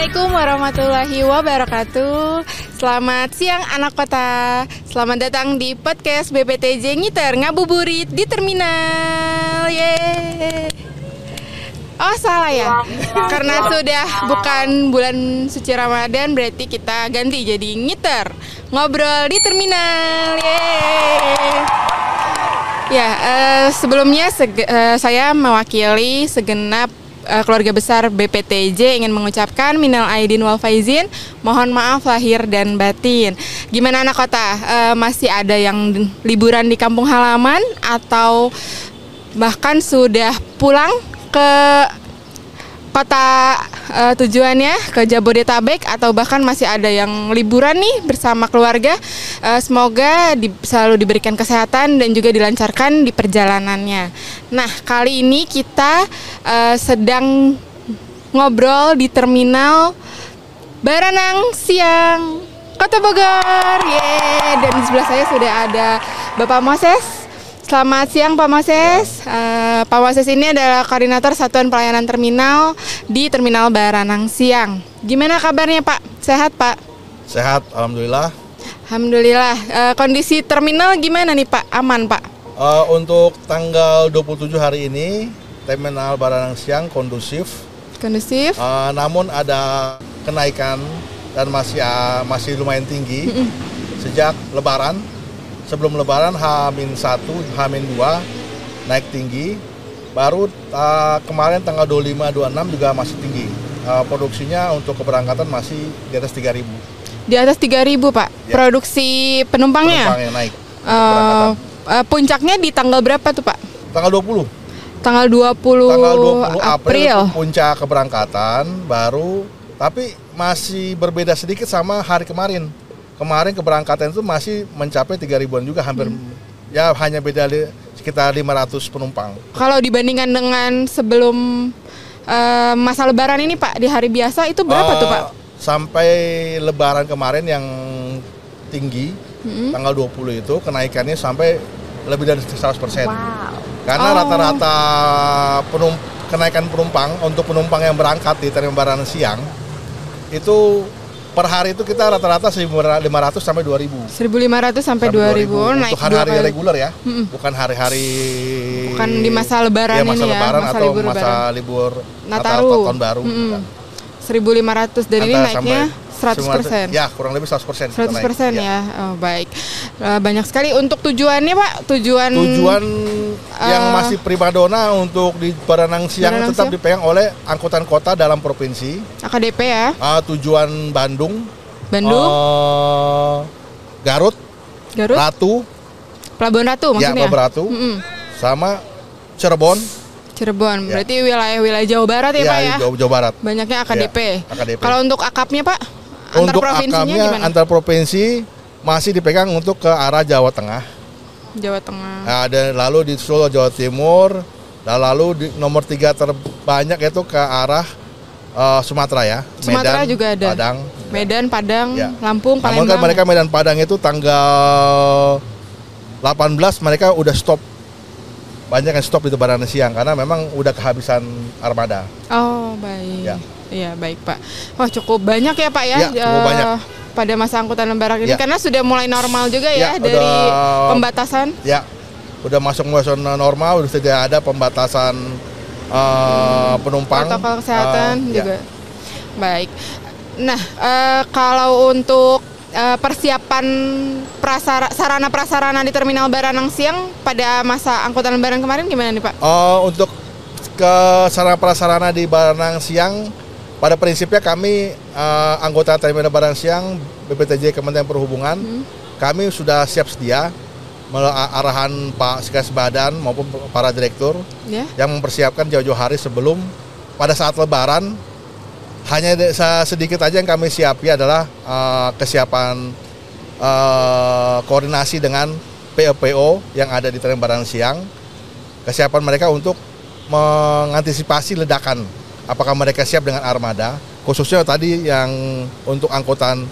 Assalamualaikum warahmatullahi wabarakatuh. Selamat siang anak kota. Selamat datang di podcast BPTJ Ngiter Ngabuburit di terminal. Yeay. Oh salah ya, karena sudah bukan bulan suci Ramadan, berarti kita ganti jadi ngiter, ngobrol di terminal. Yeay. Ya, sebelumnya saya mewakili segenap keluarga besar BPTJ ingin mengucapkan minal aidin wal faizin, mohon maaf lahir dan batin. Gimana anak kota? Masih ada yang liburan di kampung halaman atau bahkan sudah pulang ke kota tujuannya, ke Jabodetabek, atau bahkan masih ada yang liburan nih bersama keluarga. Semoga selalu diberikan kesehatan dan juga dilancarkan di perjalanannya. Nah, kali ini kita sedang ngobrol di terminal Baranang Siang, Kota Bogor. Yeay. Dan di sebelah saya sudah ada Bapak Moses. Selamat siang Pak Moses. Pak Moses ini adalah koordinator Satuan Pelayanan Terminal di Terminal Baranang Siang. Gimana kabarnya Pak? Sehat Pak? Sehat, alhamdulillah. Alhamdulillah. Kondisi terminal gimana nih Pak? Aman Pak? Untuk tanggal 27 hari ini, Terminal Baranang Siang kondusif. Kondusif? Namun ada kenaikan dan masih lumayan tinggi sejak Lebaran. Sebelum Lebaran H-1, H-2 naik tinggi. Baru kemarin tanggal 25-26 juga masih tinggi. Produksinya untuk keberangkatan masih di atas 3.000. Di atas 3.000 Pak? Ya. Produksi penumpangnya? Penumpangnya naik. Puncaknya di tanggal berapa tuh Pak? Tanggal 20. Tanggal 20 April. Puncak keberangkatan baru, tapi masih berbeda sedikit sama hari kemarin. Kemarin keberangkatan itu masih mencapai 3.000-an juga, hampir ya hanya beda sekitar 500 penumpang. Kalau dibandingkan dengan sebelum masa Lebaran ini Pak, di hari biasa itu berapa tuh Pak? Sampai Lebaran kemarin yang tinggi, tanggal 20 itu kenaikannya sampai lebih dari 100%. Wow. Karena rata-rata kenaikan penumpang untuk penumpang yang berangkat di Terminal Baranang Siang itu per hari itu kita rata-rata 1.500 sampai 2.000. 1.500 sampai 2.000. Naik untuk hari-hari reguler ya, bukan hari-hari. Bukan di masa Lebaran ya, masa ini Lebaran ya, atau masa libur Natal atau Tahun Baru. 1.500 dan ini naiknya 100%. Ya, kurang lebih 100%. 100% ya. Oh, baik. Banyak sekali untuk tujuannya Pak. Tujuan yang masih primadona untuk di Baranang Siang tetap dipegang oleh angkutan kota dalam provinsi. AKDP ya. Tujuan Bandung. Garut. Ratu. Pelabuhan Ratu maksudnya. Ya, Pelabuhan Ratu. Sama Cirebon. Berarti wilayah-wilayah Jawa Barat ya Pak ya? Jawa Barat. Banyaknya AKDP. Ya, AKDP. Kalau untuk akapnya Pak? Untuk akapnya antar provinsi masih dipegang untuk ke arah Jawa Tengah. Nah, dan lalu di Solo Jawa Timur, dan lalu di nomor 3 terbanyak itu ke arah Sumatera ya. Sumatera Medan, juga ada. Padang. Medan, Padang, ya. Lampung, Palembang. Namun kan mereka Medan Padang itu tanggal 18 mereka udah stop. Banyak yang stop di Baranang Siang karena memang udah kehabisan armada. Oh baik. Ya. Iya baik Pak. Wah cukup banyak ya Pak ya. Cukup banyak. Pada masa angkutan Lebaran ini karena sudah mulai normal juga ya dari pembatasan. Ya, udah masuk masa normal, udah tidak ada pembatasan penumpang. Protokol kesehatan juga. Baik. Nah kalau untuk persiapan sarana prasarana di Terminal Baranang Siang pada masa angkutan Lebaran kemarin gimana nih Pak? Untuk ke sarana prasarana di Baranang Siang, pada prinsipnya kami anggota Terminal Baranang Siang BPTJ Kementerian Perhubungan, kami sudah siap sedia melalui arahan Pak Sekretaris Badan maupun para direktur yang mempersiapkan jauh-jauh hari sebelum pada saat Lebaran. Hanya sedikit aja yang kami siapi adalah kesiapan koordinasi dengan PO yang ada di Terminal Baranang Siang. Kesiapan mereka untuk mengantisipasi ledakan. Apakah mereka siap dengan armada? Khususnya tadi yang untuk angkutan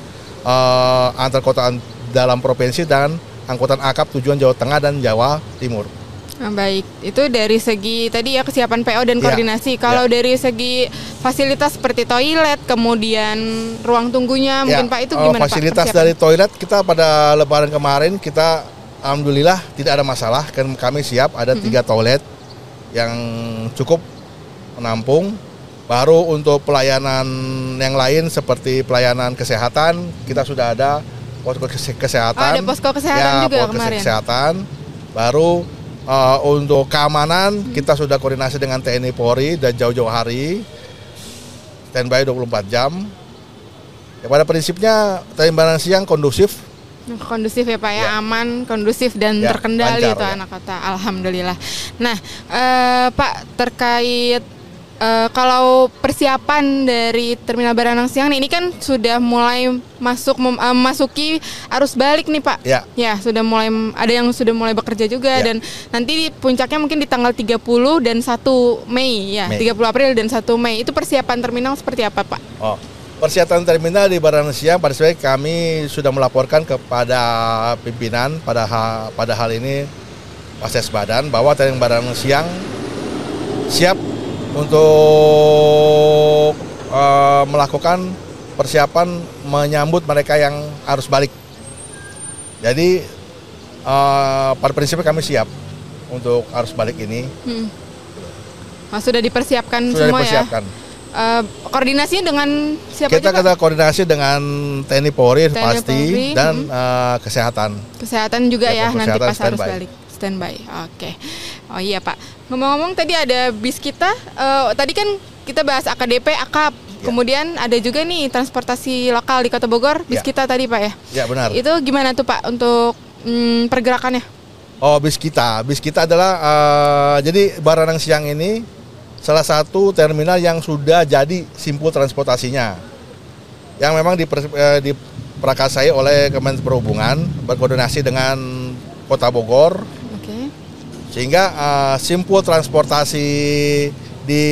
antar kota dalam provinsi dan angkutan akap tujuan Jawa Tengah dan Jawa Timur. Baik, itu dari segi tadi ya kesiapan PO dan koordinasi. Kalau dari segi fasilitas seperti toilet, kemudian ruang tunggunya, mungkin Pak itu gimana fasilitas Pak? Dari toilet kita pada Lebaran kemarin kita alhamdulillah tidak ada masalah, kan kami siap ada 3 toilet yang cukup menampung. Baru untuk pelayanan yang lain seperti pelayanan kesehatan kita sudah ada posko kesehatan. Ada posko kesehatan juga kemarin. Kesehatan. Baru untuk keamanan kita sudah koordinasi dengan TNI Polri dan jauh-jauh hari standby 24 jam. Ya, pada prinsipnya TNI Barang Siang kondusif ya Pak ya, aman, kondusif dan terkendali lancar, itu anak kota. Alhamdulillah. Nah Pak, terkait kalau persiapan dari Terminal Baranang Siang ini kan sudah mulai memasuki arus balik nih Pak. Ya, sudah mulai ada yang sudah mulai bekerja juga dan nanti puncaknya mungkin di tanggal 30 dan 1 Mei ya, 30 April dan 1 Mei. Itu persiapan terminal seperti apa Pak? Persiapan terminal di Baranang Siang pada saat kami sudah melaporkan kepada pimpinan pada hal ini Pases Badan bahwa Terminal Baranang Siang siap untuk melakukan persiapan menyambut mereka yang harus balik. Jadi pada prinsipnya kami siap untuk arus balik ini. Sudah dipersiapkan sudah semua dipersiapkan. Koordinasinya dengan siapa? Kita koordinasi dengan TNI Polri pasti dan kesehatan. Kesehatan juga ya nanti pas harus balik. Standby. Oke. Oh iya Pak. Ngomong-ngomong tadi ada bis kita. Tadi kan kita bahas AKDP, AKAP. Kemudian ada juga nih transportasi lokal di Kota Bogor. Bis kita tadi Pak ya. Ya benar. Itu gimana tuh Pak untuk pergerakannya? Bis kita adalah jadi Baranang Siang ini salah satu terminal yang sudah jadi simpul transportasinya. Yang memang diprakarsai oleh Kementerian Perhubungan berkoordinasi dengan Kota Bogor. Sehingga simpul transportasi di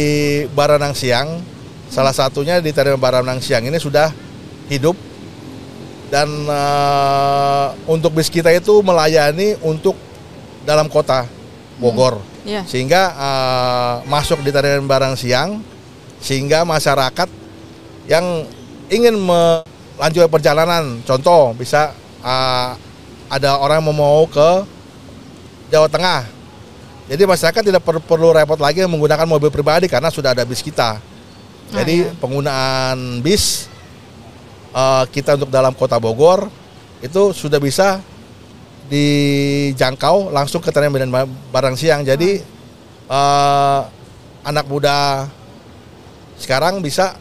Baranang Siang, salah satunya di Terminal Baranang Siang ini sudah hidup. Dan untuk bis kita itu melayani untuk dalam kota Bogor. Sehingga masuk di Terminal Baranang Siang, sehingga masyarakat yang ingin melanjutkan perjalanan, contoh bisa ada orang yang mau ke Jawa Tengah. Jadi masyarakat tidak perlu repot lagi menggunakan mobil pribadi karena sudah ada bis kita. Jadi penggunaan bis kita untuk dalam kota Bogor itu sudah bisa dijangkau langsung ke Terminal Baranang Siang. Jadi anak muda sekarang bisa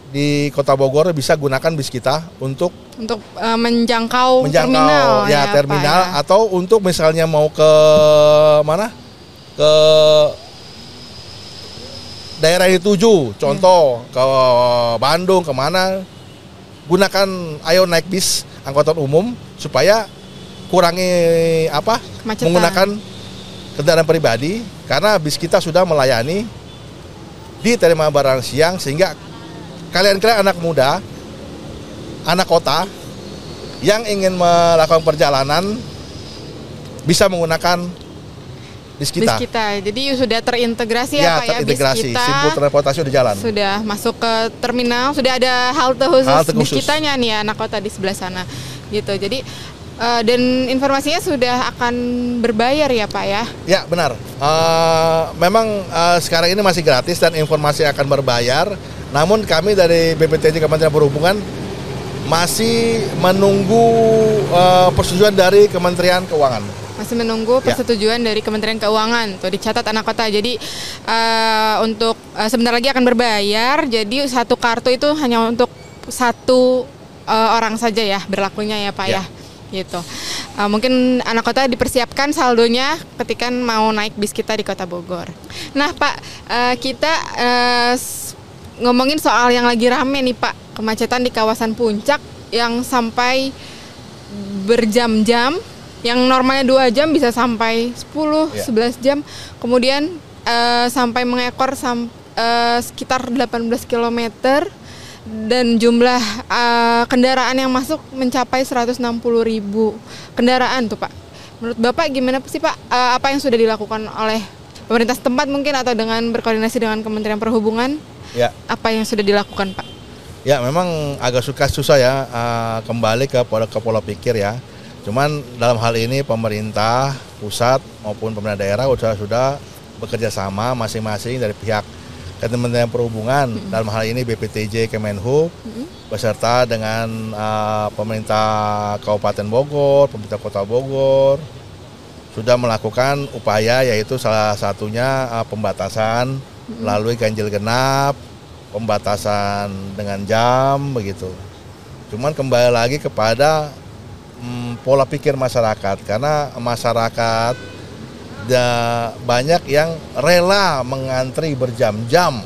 di Kota Bogor bisa gunakan bis kita untuk menjangkau terminal terminal ya? Atau untuk misalnya mau ke mana, ke daerah yang dituju, contoh ke Bandung, kemana, ayo naik bis angkutan umum supaya kurangi kemacetan. Menggunakan kendaraan pribadi karena bis kita sudah melayani di Terminal Baranang Siang, sehingga kalian anak muda, anak kota yang ingin melakukan perjalanan bisa menggunakan bis kita. Jadi sudah terintegrasi ya Pak ya, bis kita. Simpul transportasi sudah jalan. Sudah masuk ke terminal, sudah ada halte khusus bis kitanya nih ya, anak kota di sebelah sana. Gitu. Jadi dan informasinya sudah akan berbayar ya Pak ya? Ya benar. Memang sekarang ini masih gratis dan informasi akan berbayar. Namun kami dari BPTJ Kementerian Perhubungan masih menunggu persetujuan dari Kementerian Keuangan. Masih menunggu persetujuan dari Kementerian Keuangan. Tuh dicatat anak kota. Jadi untuk sebentar lagi akan berbayar. Jadi satu kartu itu hanya untuk satu orang saja ya berlakunya ya Pak ya. Gitu. Mungkin anak kota dipersiapkan saldonya ketika mau naik bis kita di Kota Bogor. Nah Pak, kita ngomongin soal yang lagi rame nih Pak, kemacetan di kawasan Puncak yang sampai berjam-jam, yang normalnya 2 jam bisa sampai 10-11 jam, kemudian sampai mengekor sekitar 18 km dan jumlah kendaraan yang masuk mencapai 160.000 kendaraan tuh Pak. Menurut Bapak gimana sih Pak, apa yang sudah dilakukan oleh pemerintah setempat mungkin atau dengan berkoordinasi dengan Kementerian Perhubungan? Ya. Apa yang sudah dilakukan Pak? Ya memang agak susah ya kembali ke pola pikir ya. Cuman dalam hal ini pemerintah pusat maupun pemerintah daerah sudah bekerja sama masing-masing dari pihak Kementerian Perhubungan, dalam hal ini BPTJ Kemenhub, beserta dengan pemerintah Kabupaten Bogor, pemerintah Kota Bogor, sudah melakukan upaya yaitu salah satunya pembatasan melalui ganjil genap, pembatasan dengan jam begitu. Cuman kembali lagi kepada pola pikir masyarakat, karena masyarakat banyak yang rela mengantri berjam-jam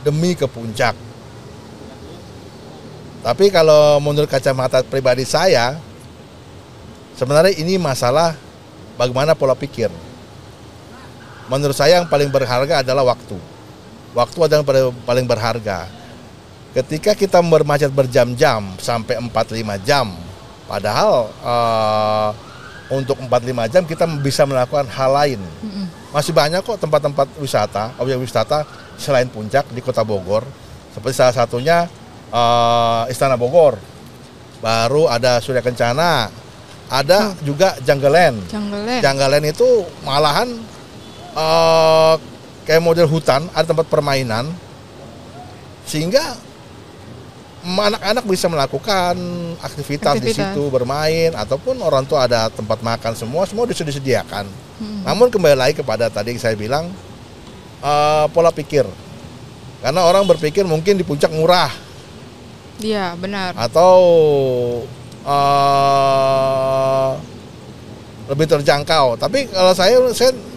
demi ke puncak. Tapi kalau menurut kacamata pribadi saya, sebenarnya ini masalah bagaimana pola pikir. Menurut saya yang paling berharga adalah waktu. Waktu adalah paling berharga. Ketika kita bermacet berjam-jam sampai 4-5 jam, padahal untuk 4-5 jam kita bisa melakukan hal lain. Masih banyak kok tempat-tempat wisata, objek wisata selain puncak di Kota Bogor. Seperti salah satunya Istana Bogor. Baru ada Surya Kencana. Ada juga Jungleland. Jungleland itu malahan kayak model hutan, ada tempat permainan. Sehingga anak-anak bisa melakukan aktivitas di situ, bermain, ataupun orang tua ada tempat makan, semua disediakan. Namun kembali lagi kepada tadi saya bilang pola pikir, karena orang berpikir mungkin di puncak murah, iya benar, atau lebih terjangkau. Tapi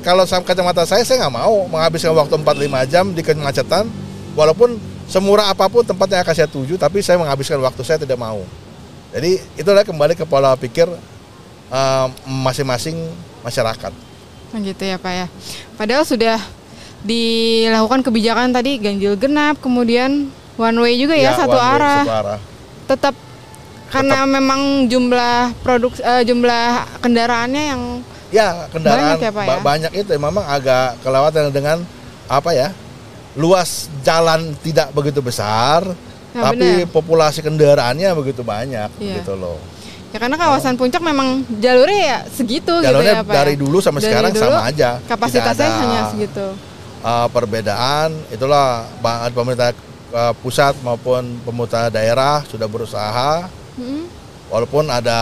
kalau kacamata saya nggak mau menghabiskan waktu 4-5 jam di kemacetan, walaupun semurah apapun tempat yang akan saya tuju, tapi saya menghabiskan waktu, saya tidak mau. Jadi itulah kembali ke pola pikir masing-masing masyarakat. Gitu ya Pak ya. Padahal sudah dilakukan kebijakan tadi ganjil genap, kemudian one way juga ya, satu arah. Tetap karena memang jumlah jumlah kendaraannya yang kendaraan banyak, ya, Pak, ya? Banyak itu memang agak kelewatan dengan luas jalan tidak begitu besar, tapi bener, populasi kendaraannya begitu banyak, gitu loh. Ya karena kawasan puncak memang jalurnya ya segitu, jalurnya gitu ya Pak. Dari dulu sampai sekarang sama aja. Kapasitasnya hanya segitu. Perbedaan itulah pemerintah pusat maupun pemerintah daerah sudah berusaha. Walaupun ada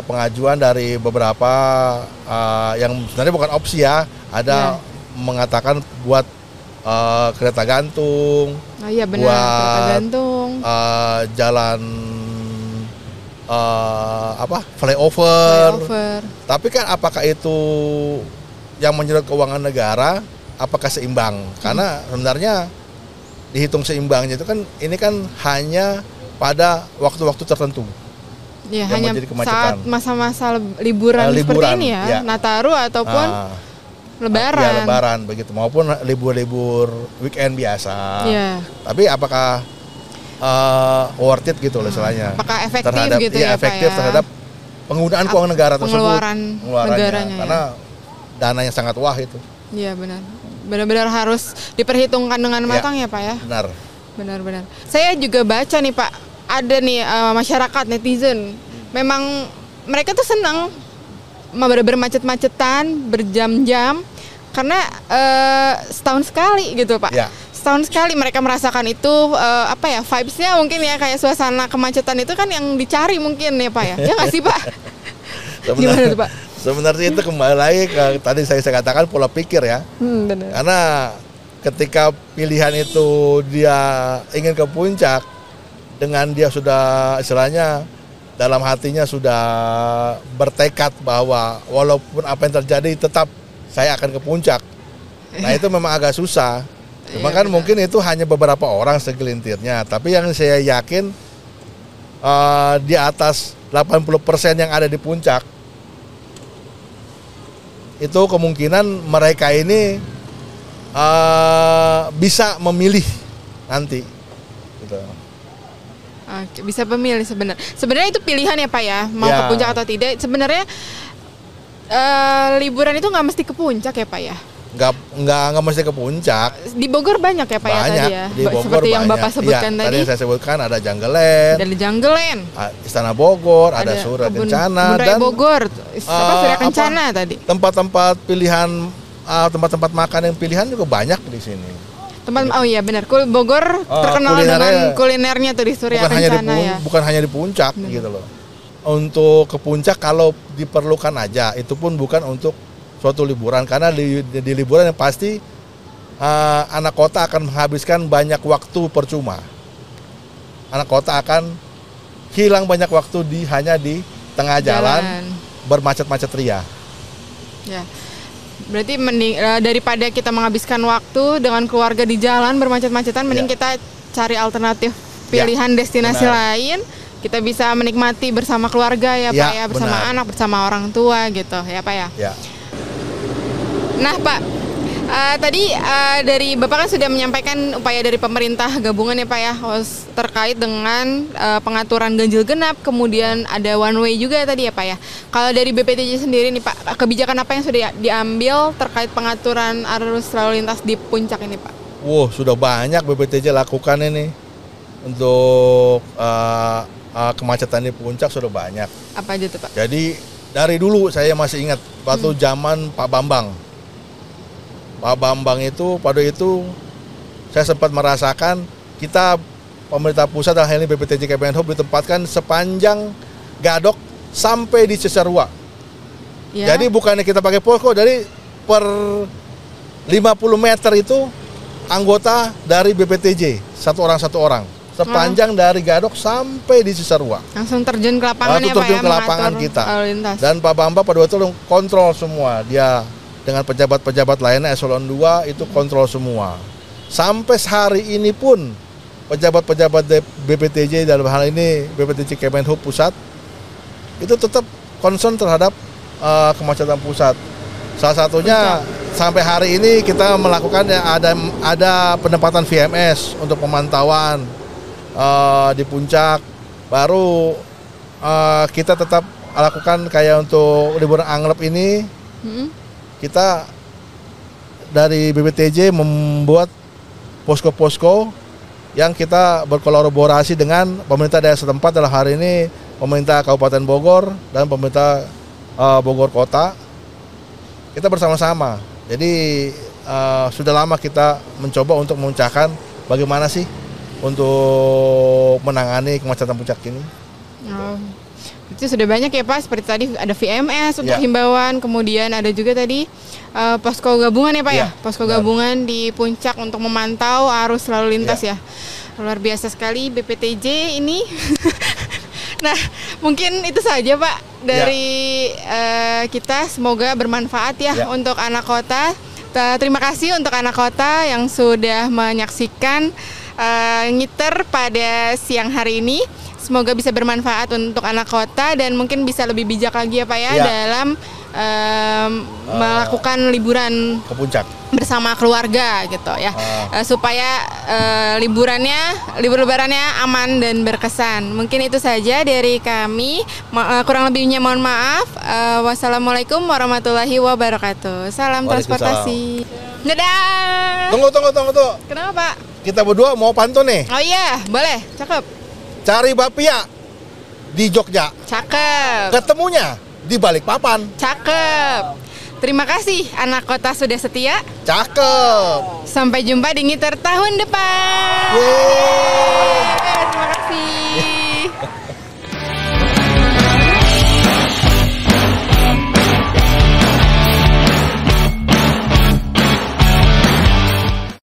pengajuan dari beberapa yang sebenarnya bukan opsi ya, ada mengatakan buat kereta gantung, benar, buat kereta gantung, jalan flyover. Tapi kan apakah itu yang menyerap keuangan negara? Apakah seimbang? Karena sebenarnya dihitung seimbangnya itu kan ini kan hanya pada waktu-waktu tertentu. Ya, hanya saat masa-masa liburan seperti ini ya, Nataru ataupun Lebaran. Ya, Lebaran begitu, maupun libur-libur weekend biasa. Tapi apakah worth it gitu loh istilahnya? Apakah efektif terhadap, gitu ya efektif Pak ya? terhadap penggunaan keuangan negara tersebut. Pengeluarannya. Karena dananya sangat wah itu. Iya benar. Benar-benar harus diperhitungkan dengan matang ya Pak ya? Benar. Saya juga baca nih Pak, ada nih masyarakat netizen, memang mereka tuh senang bermacet-macetan, berjam-jam, karena setahun sekali gitu Pak. Setahun sekali mereka merasakan itu, vibes-nya mungkin ya, kayak suasana kemacetan itu kan yang dicari mungkin ya Pak ya. Ya nggak sih Pak? Gimana tuh Pak? Sebenarnya itu kembali lagi ke tadi saya katakan pola pikir ya. Benar. Karena ketika pilihan itu dia ingin ke puncak, dengan dia sudah istilahnya dalam hatinya sudah bertekad bahwa walaupun apa yang terjadi tetap saya akan ke puncak. Nah itu memang agak susah. Cuma kan mungkin itu hanya beberapa orang segelintirnya. Tapi yang saya yakin di atas 80% yang ada di puncak, itu kemungkinan mereka ini bisa memilih nanti. Gitu. Bisa pemilih sebenarnya itu pilihan ya Pak ya, mau ke puncak atau tidak. Sebenarnya liburan itu nggak mesti ke puncak ya Pak ya? Nggak mesti ke puncak. Di Bogor banyak ya Pak ya tadi ya? Di Bogor seperti yang banyak. Bapak sebutkan ya, tadi. Yang saya sebutkan ada Jungle Land, Istana Bogor, ada Surya Kencana, dan Bogor, Surya Kencana tadi. Tempat-tempat pilihan, tempat-tempat makan yang pilihan juga banyak di sini. Oh iya benar, Bogor terkenal dengan kulinernya tuh di Surya Kencana ya. Bukan hanya di puncak gitu loh. Untuk ke puncak kalau diperlukan aja, itu pun bukan untuk suatu liburan, karena di liburan yang pasti anak kota akan menghabiskan banyak waktu percuma. Anak kota akan hilang banyak waktu hanya di tengah jalan bermacet-macet ria. Ya. Berarti daripada kita menghabiskan waktu dengan keluarga di jalan bermacet-macetan, mending kita cari alternatif pilihan destinasi lain. Kita bisa menikmati bersama keluarga ya Pak ya, bersama anak, bersama orang tua gitu ya Pak ya. Nah Pak, tadi dari Bapak kan sudah menyampaikan upaya dari pemerintah gabungan ya Pak ya, terkait dengan pengaturan ganjil genap, kemudian ada one way juga tadi ya Pak ya. Kalau dari BPTJ sendiri nih Pak, kebijakan apa yang sudah diambil terkait pengaturan arus lalu lintas di puncak ini Pak? Sudah banyak BPTJ lakukan ini untuk kemacetan di puncak, sudah banyak. Apa aja tuh Pak? Jadi dari dulu saya masih ingat waktu zaman Pak Bambang. Pak Bambang itu pada itu saya sempat merasakan kita pemerintah pusat dalam hal ini BPTJ Kemenhub ditempatkan sepanjang Gadok sampai di Cisarua. Jadi bukannya kita pakai posko, dari per 50 meter itu anggota dari BPTJ satu orang sepanjang dari Gadok sampai di Cisarua. Langsung terjun ke lapangan ya Pak ya, ke lapangan kita. Dan Pak Bambang pada waktu itu kontrol semua. Dia dengan pejabat-pejabat lainnya eselon 2 itu kontrol semua. Sampai hari ini pun pejabat-pejabat BPTJ dalam hal ini BPTJ Kemenhub pusat itu tetap concern terhadap kemacetan pusat. Salah satunya sampai hari ini kita melakukan ada penempatan VMS untuk pemantauan di puncak. Baru kita tetap lakukan kayak untuk liburan anglep ini. Kita dari BPTJ membuat posko-posko yang kita berkolaborasi dengan pemerintah daerah setempat, dalam hari ini pemerintah Kabupaten Bogor dan pemerintah Bogor Kota. Kita bersama-sama. Jadi sudah lama kita mencoba untuk menguncangkan bagaimana sih untuk menangani kemacetan puncak ini. Itu sudah banyak ya Pak, seperti tadi ada VMS untuk himbauan, kemudian ada juga tadi posko gabungan ya Pak ya, posko gabungan di puncak untuk memantau arus lalu lintas ya. Luar biasa sekali BPTJ ini. Nah mungkin itu saja Pak dari kita, semoga bermanfaat ya untuk anak kota. Terima kasih untuk anak kota yang sudah menyaksikan ngiter pada siang hari ini. Semoga bisa bermanfaat untuk anak kota dan mungkin bisa lebih bijak lagi ya Pak ya, dalam melakukan liburan ke puncak bersama keluarga gitu ya, supaya libur lebarannya aman dan berkesan. Mungkin itu saja dari kami, kurang lebihnya mohon maaf. Wassalamualaikum warahmatullahi wabarakatuh. Salam transportasi. Dadah. Tunggu. Kenapa Pak? Kita berdua mau pantun nih. Oh iya, boleh, cakep. Cari bapia di Jogja. Cakep. Ketemunya di Balikpapan. Cakep. Terima kasih anak kota sudah setia. Cakep. Sampai jumpa di ngiter tahun depan. Yeay.